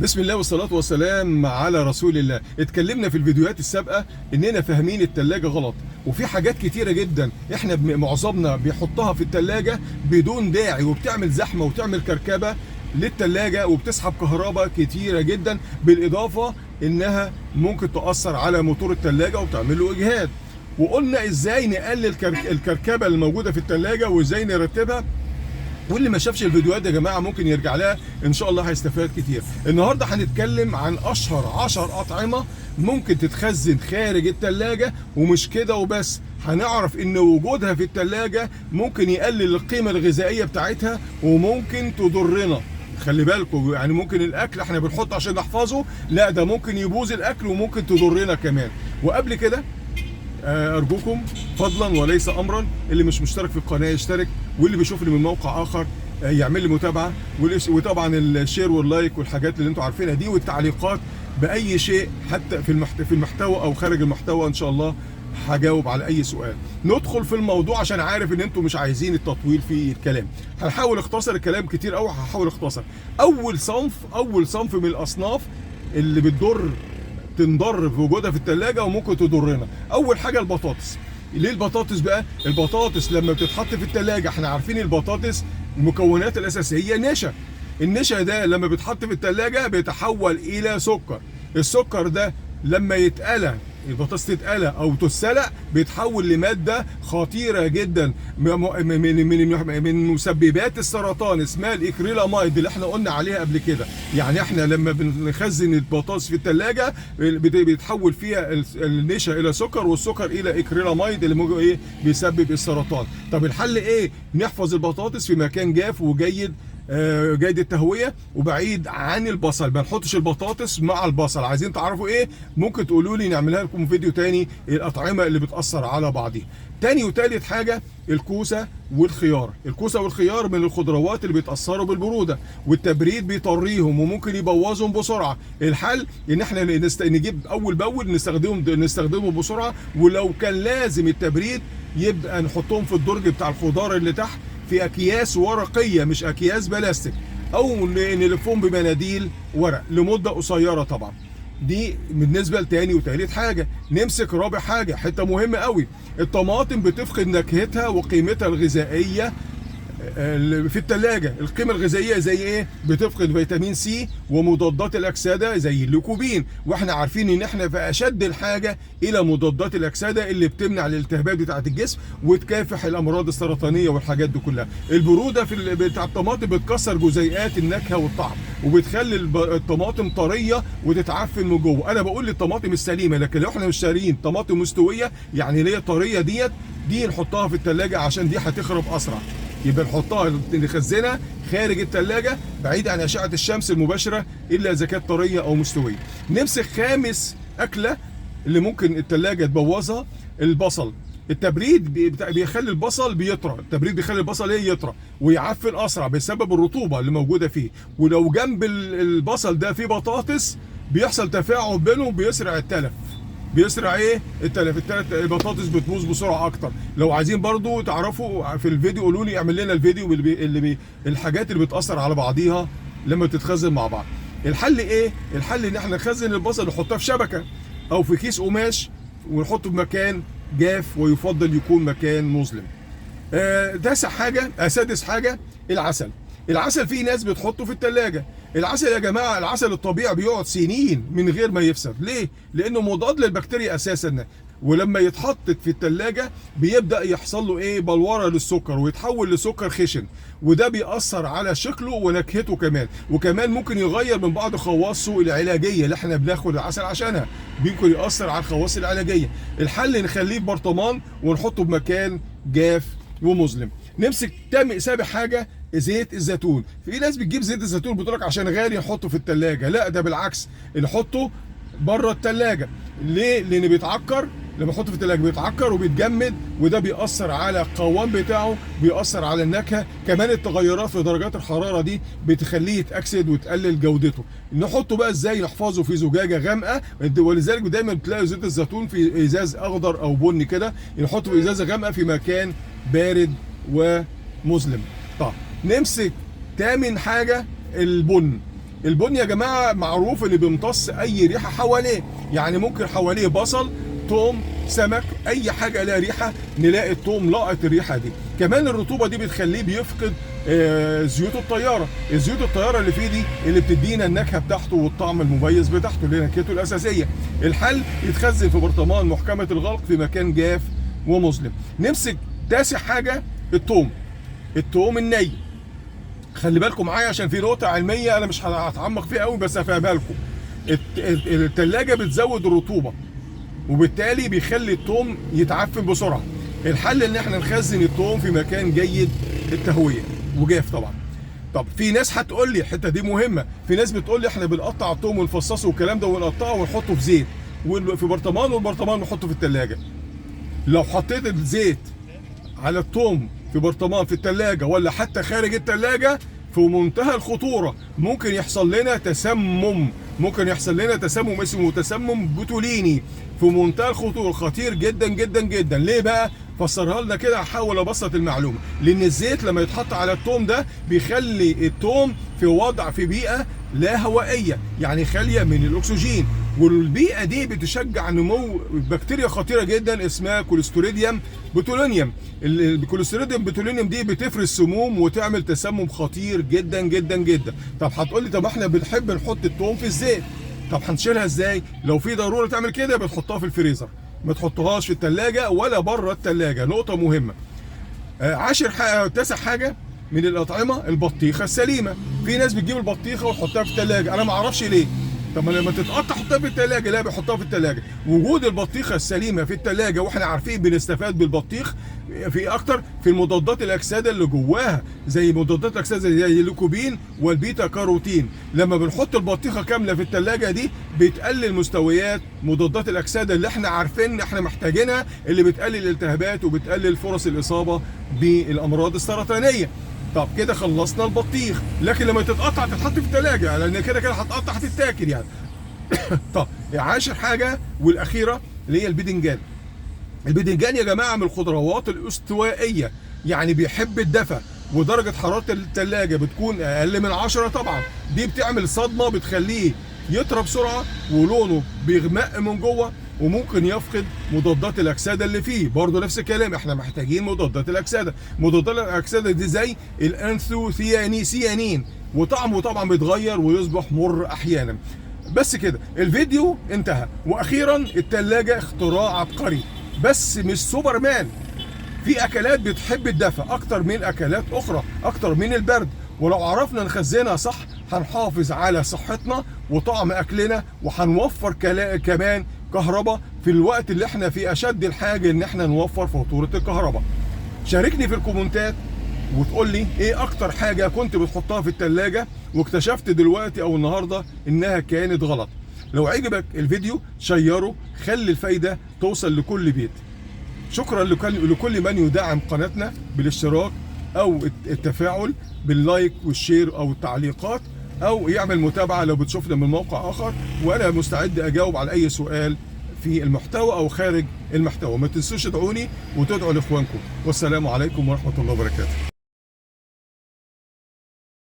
بسم الله والصلاة والسلام على رسول الله. اتكلمنا في الفيديوهات السابقة اننا فاهمين التلاجة غلط، وفي حاجات كتيرة جدا احنا معظمنا بيحطها في التلاجة بدون داعي، وبتعمل زحمة وبتعمل كركبة للتلاجة وبتسحب كهرباء كتيرة جدا، بالاضافة انها ممكن تأثر على موتور التلاجة وبتعمل له اجهاد. وقلنا ازاي نقلل الكركبة اللي موجودة في التلاجة وازاي نرتبها، واللي ما شافش الفيديوهات يا جماعه ممكن يرجع لها، ان شاء الله هيستفاد كتير. النهارده هنتكلم عن اشهر 10 اطعمه ممكن تتخزن خارج الثلاجه، ومش كده وبس، هنعرف ان وجودها في الثلاجه ممكن يقلل القيمه الغذائيه بتاعتها وممكن تضرنا. خلي بالكم، يعني ممكن الاكل احنا بنحطه عشان نحفظه، لا ده ممكن يبوظ الاكل وممكن تضرنا كمان. وقبل كده ارجوكم فضلا وليس امرا، اللي مش مشترك في القناه يشترك، واللي بيشوفني من موقع اخر يعمل لي متابعه، وطبعا الشير واللايك والحاجات اللي انتم عارفينها دي، والتعليقات باي شيء حتى في المحتوى او خارج المحتوى، ان شاء الله هجاوب على اي سؤال. ندخل في الموضوع عشان عارف ان انتم مش عايزين التطويل في الكلام. هنحاول اختصر الكلام كتير قوي، هحاول اختصر. اول صنف من الاصناف اللي تنضر في وجودها في الثلاجه وممكن تضرنا. اول حاجه البطاطس. ليه البطاطس بقى؟ البطاطس لما بتتحط في الثلاجه، احنا عارفين البطاطس المكونات الاساسيه نشا. النشا ده لما بيتحط في الثلاجه بيتحول الى سكر. السكر ده لما يتقلى، البطاطس تتقلى او تتسلق، بيتحول لماده خطيره جدا من مسببات السرطان، اسمها الاكريلاميد اللي احنا قلنا عليها قبل كده. يعني احنا لما بنخزن البطاطس في الثلاجه بيتحول فيها النشا الى سكر، والسكر الى اكريلاميد اللي ممكن بيسبب السرطان. طب الحل ايه؟ نحفظ البطاطس في مكان جاف وجيد، جيد التهويه وبعيد عن البصل. ما نحطش البطاطس مع البصل. عايزين تعرفوا ايه؟ ممكن تقولوا لي نعملها لكم فيديو تاني، الاطعمه اللي بتاثر على بعضها. تاني وتالت حاجه الكوسه والخيار. الكوسه والخيار من الخضروات اللي بيتاثروا بالبروده، والتبريد بيطريهم وممكن يبوظهم بسرعه. الحل ان احنا نجيب اول باول نستخدمهم بسرعه، ولو كان لازم التبريد يبقى نحطهم في الدرج بتاع الخضار اللي تحت في اكياس ورقيه مش اكياس بلاستيك، او نلفهم بمناديل ورق لمده قصيره. طبعا دي بالنسبه لتاني وتالت حاجه. نمسك رابع حاجه، حته مهمه قوي. الطماطم بتفقد نكهتها وقيمتها الغذائيه في الثلاجه. القيمه الغذائيه زي ايه؟ بتفقد فيتامين سي ومضادات الاكسده زي الليكوبين، واحنا عارفين ان احنا في اشد الحاجه الى مضادات الاكسده اللي بتمنع الالتهابات بتاعه الجسم وتكافح الامراض السرطانيه والحاجات دي كلها. البروده بتاع الطماطم بتكسر جزيئات النكهه والطعم، وبتخلي الطماطم طريه وتتعفن من جوه. انا بقول الطماطم السليمه، لكن لو احنا مش شاريين طماطم مستويه يعني اللي هي طريه دي نحطها في الثلاجه عشان دي هتخرب اسرع. يبقى نحطها نخزنها خارج الثلاجه بعيد عن اشعه الشمس المباشره الا اذا كانت طريه او مستويه. نمسك خامس اكله اللي ممكن الثلاجه تبوظها، البصل. التبريد بيخلي البصل بيطرى، التبريد بيخلي البصل يطرى ويعفن اسرع بسبب الرطوبه اللي موجوده فيه. ولو جنب البصل ده في بطاطس بيحصل تفاعل بينهم بيسرع التلف. بيسرع ايه؟ البطاطس بتبوظ بسرعه اكتر. لو عايزين برضو تعرفوا في الفيديو قولوا لي، اعمل لنا الفيديو الحاجات اللي بتاثر على بعضيها لما تتخزن مع بعض. الحل ايه؟ الحل ان احنا نخزن البصل نحطها في شبكه او في كيس قماش ونحطه في مكان جاف، ويفضل يكون مكان مظلم. سادس حاجه العسل. العسل فيه ناس بتحطه في الثلاجه. العسل يا جماعه، العسل الطبيعي بيقعد سنين من غير ما يفسد. ليه؟ لانه مضاد للبكتيريا اساسا، ولما يتحط في الثلاجه بيبدا يحصل له ايه؟ بلوره للسكر ويتحول لسكر خشن، وده بيأثر على شكله ونكهته كمان، وكمان ممكن يغير من بعض خواصه العلاجيه اللي احنا بناخد العسل عشانها، ممكن يأثر على الخواص العلاجيه. الحل نخليه في برطمان ونحطه بمكان جاف ومظلم. نمسك سابع حاجه زيت الزيتون. في ناس بتجيب زيت الزيتون بتقول لك عشان غالي نحطه في الثلاجه، لا ده بالعكس، نحطه بره الثلاجه. ليه؟ لان بيتعكر، لما نحطه في الثلاجه بيتعكر وبيتجمد، وده بيأثر على القوام بتاعه، بيأثر على النكهه، كمان التغيرات في درجات الحراره دي بتخليه يتأكسد وتقلل جودته. نحطه بقى ازاي؟ نحفظه في زجاجه غامقه، ولذلك دايما بتلاقي زيت الزيتون في ازاز اخضر او بني كده، نحطه في ازازه غامقه في مكان بارد ومظلم. طب نمسك تامن حاجه البن. البن يا جماعه معروف اللي بيمتص اي ريحه حواليه، يعني ممكن حواليه بصل، توم، سمك، اي حاجه لها ريحه نلاقي التوم لاقط الريحه دي. كمان الرطوبه دي بتخليه بيفقد زيوت الطياره، الزيوت الطياره اللي فيه دي اللي بتدينا النكهه بتاعته والطعم المميز بتاعته اللي نكهته الاساسيه. الحل يتخزن في برطمان محكمه الغلق في مكان جاف ومظلم. نمسك تاسع حاجه التوم الني. خلي بالكم معايا عشان في نقطه علميه انا مش هتعمق فيها قوي بس هفهمها لكم. التلاجة بتزود الرطوبه وبالتالي بيخلي التوم يتعفن بسرعه. الحل ان احنا نخزن التوم في مكان جيد التهويه وجاف طبعا. طب في ناس هتقول لي الحته دي مهمه، في ناس بتقول لي احنا بنقطع التوم ونفصصه والكلام ده ونقطعه ونحطه في زيت في برطمان والبرطمان نحطه في الثلاجه. لو حطيت الزيت على التوم في برطمان في الثلاجه ولا حتى خارج الثلاجه في منتهى الخطوره، ممكن يحصل لنا تسمم، اسمه تسمم بوتوليني في منتهى الخطوره، خطير جدا جدا جدا. ليه بقى؟ فسرها لنا كده، هحاول ابسط المعلومه. لان الزيت لما يتحط على التوم ده بيخلي التوم في بيئه لا هوائيه، يعني خاليه من الاكسجين، والبيئه دي بتشجع نمو بكتيريا خطيره جدا اسمها كوليستريديوم بوتولينيوم. الكوليستريديوم بوتولينيوم دي بتفرز سموم وتعمل تسمم خطير جدا جدا جدا. طب هتقول لي طب احنا بنحب نحط التوم في الزيت، طب هنشيلها ازاي؟ لو في ضروره تعمل كده بتحطها في الفريزر، ما تحطهاش في الثلاجه ولا بره الثلاجه، نقطه مهمه. تاسع حاجه من الاطعمه البطيخه السليمه. في ناس بتجيب البطيخه وتحطها في الثلاجه، انا ما اعرفش ليه. طب ما لما تتقطع حطها في الثلاجه، لا بيحطها في الثلاجه. وجود البطيخه السليمه في الثلاجه واحنا عارفين بنستفاد بالبطيخ في اكتر في المضادات الاكسده اللي جواها، زي مضادات الاكسده زي الليكوبين والبيتا كاروتين. لما بنحط البطيخه كامله في الثلاجه دي بتقلل مستويات مضادات الاكسده اللي احنا عارفين احنا محتاجينها، اللي بتقلل الالتهابات وبتقلل فرص الاصابه بالامراض السرطانيه. طب كده خلصنا البطيخ، لكن لما تتقطع تتحط في الثلاجه لان كده هتقطع هتتاكل يعني. طب عاشر حاجه والاخيره اللي هي الباذنجان. الباذنجان يا جماعه من الخضروات الاستوائيه، يعني بيحب الدفى ودرجه حراره الثلاجه بتكون اقل من 10 طبعا. دي بتعمل صدمه بتخليه يطرى بسرعه ولونه بيغمق من جوه وممكن يفقد مضادات الاكسده اللي فيه. برضه نفس الكلام، احنا محتاجين مضادات الاكسده. مضادات الاكسده دي زي الانثوسيانين وطعمه طبعا بيتغير ويصبح مر احيانا. بس كده الفيديو انتهى. واخيرا الثلاجه اختراع عبقري بس مش سوبرمان. في اكلات بتحب الدفء اكتر من اكلات اخرى، اكتر من البرد، ولو عرفنا نخزنها صح هنحافظ على صحتنا وطعم اكلنا، وهنوفر كمان كهرباء في الوقت اللي احنا في اشد الحاجه ان احنا نوفر فاتوره الكهرباء. شاركني في الكومنتات وتقول لي ايه اكتر حاجه كنت بتحطها في الثلاجه واكتشفت دلوقتي او النهارده انها كانت غلط. لو عجبك الفيديو شيره، خلي الفايده توصل لكل بيت. شكرا لكل من يدعم قناتنا بالاشتراك او التفاعل باللايك والشير او التعليقات، او يعمل متابعه لو بتشوفنا من موقع اخر، وانا مستعد اجاوب على اي سؤال في المحتوى او خارج المحتوى. ما تنسوش تدعوني وتدعوا لاخوانكم، والسلام عليكم ورحمه الله وبركاته.